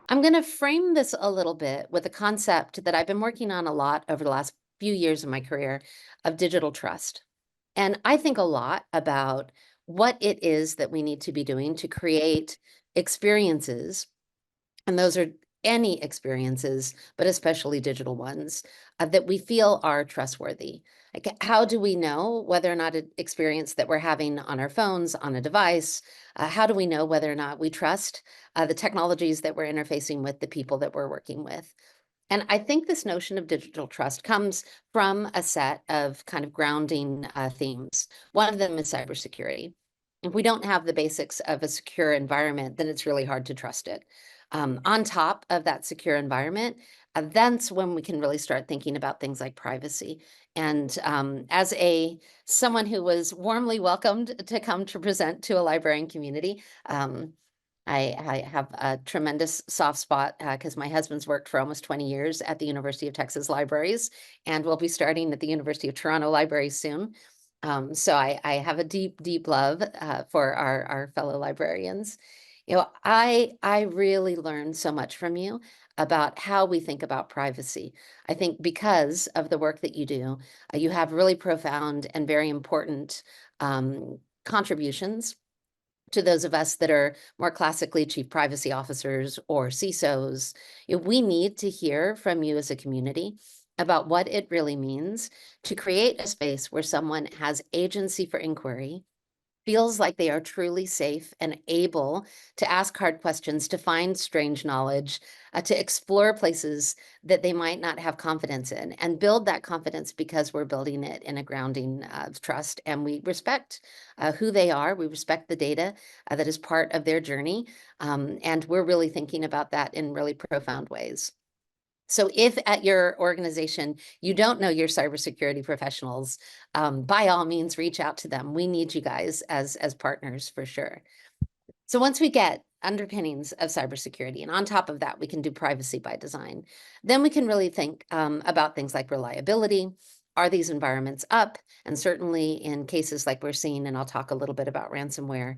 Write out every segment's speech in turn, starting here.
I'm going to frame this a little bit with a concept that I've been working on a lot over the last few years of my career of digital trust. And I think a lot about what it is that we need to be doing to create experiences, and those are any experiences, but especially digital ones, that we feel are trustworthy. Like, how do we know whether or not an experience that we're having on our phones, on a device, how do we know whether or not we trust the technologies that we're interfacing with, the people that we're working with? And I think this notion of digital trust comes from a set of kind of grounding themes. One of them is cybersecurity. If we don't have the basics of a secure environment, then it's really hard to trust it. On top of that secure environment, that's when we can really start thinking about things like privacy. And as someone who was warmly welcomed to come to present to a librarian community, I have a tremendous soft spot because my husband's worked for almost 20 years at the University of Texas Libraries, and we'll be starting at the University of Toronto Libraries soon. So I have a deep, deep love for our fellow librarians. I really learned so much from you about how we think about privacy. I think because of the work that you do, you have really profound and very important contributions to those of us that are more classically chief privacy officers or CISOs. We need to hear from you as a community about what it really means to create a space where someone has agency for inquiry, feels like they are truly safe and able to ask hard questions, to find strange knowledge, to explore places that they might not have confidence in, and build that confidence because we're building it in a grounding of trust. And we respect who they are. We respect the data that is part of their journey. And we're really thinking about that in really profound ways. So if at your organization you don't know your cybersecurity professionals, by all means, reach out to them. We need you guys as partners for sure. So once we get underpinnings of cybersecurity, and on top of that, we can do privacy by design, then we can really think about things like reliability. Are these environments up? And certainly in cases like we're seeing, and I'll talk a little bit about ransomware,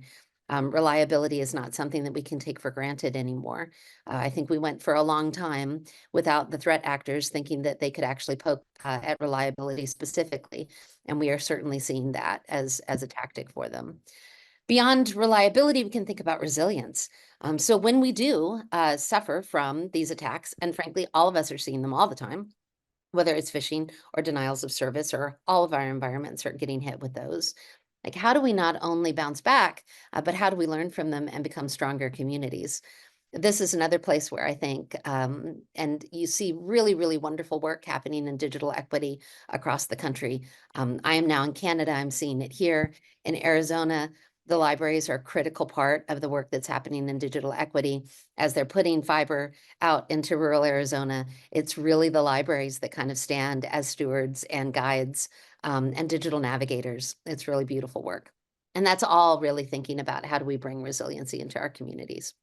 reliability is not something that we can take for granted anymore. I think we went for a long time without the threat actors thinking that they could actually poke at reliability specifically. And we are certainly seeing that as a tactic for them. Beyond reliability, we can think about resilience. So when we do suffer from these attacks, and frankly, all of us are seeing them all the time, whether it's phishing or denials of service, or all of our environments are getting hit with those. Like, how do we not only bounce back, but how do we learn from them and become stronger communities? This is another place where I think, and you see really, really wonderful work happening in digital equity across the country. I am now in Canada. I'm seeing it here in Arizona. The libraries are a critical part of the work that's happening in digital equity as they're putting fiber out into rural Arizona. It's really the libraries that kind of stand as stewards and guides and digital navigators. It's really beautiful work. And that's all really thinking about how do we bring resiliency into our communities.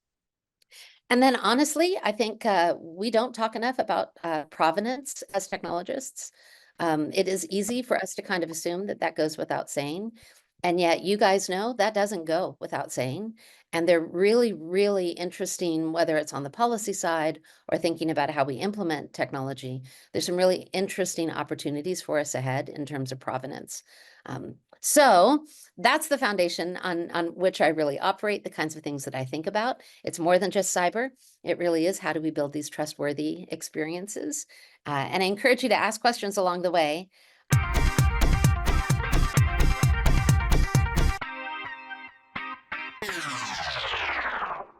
And then honestly, I think we don't talk enough about provenance as technologists. It is easy for us to kind of assume that that goes without saying. And yet you guys know that doesn't go without saying. And they're really, really interesting, whether it's on the policy side or thinking about how we implement technology. There's some really interesting opportunities for us ahead in terms of provenance. So that's the foundation on which I really operate, the kinds of things that I think about. It's more than just cyber. It really is, how do we build these trustworthy experiences? And I encourage you to ask questions along the way.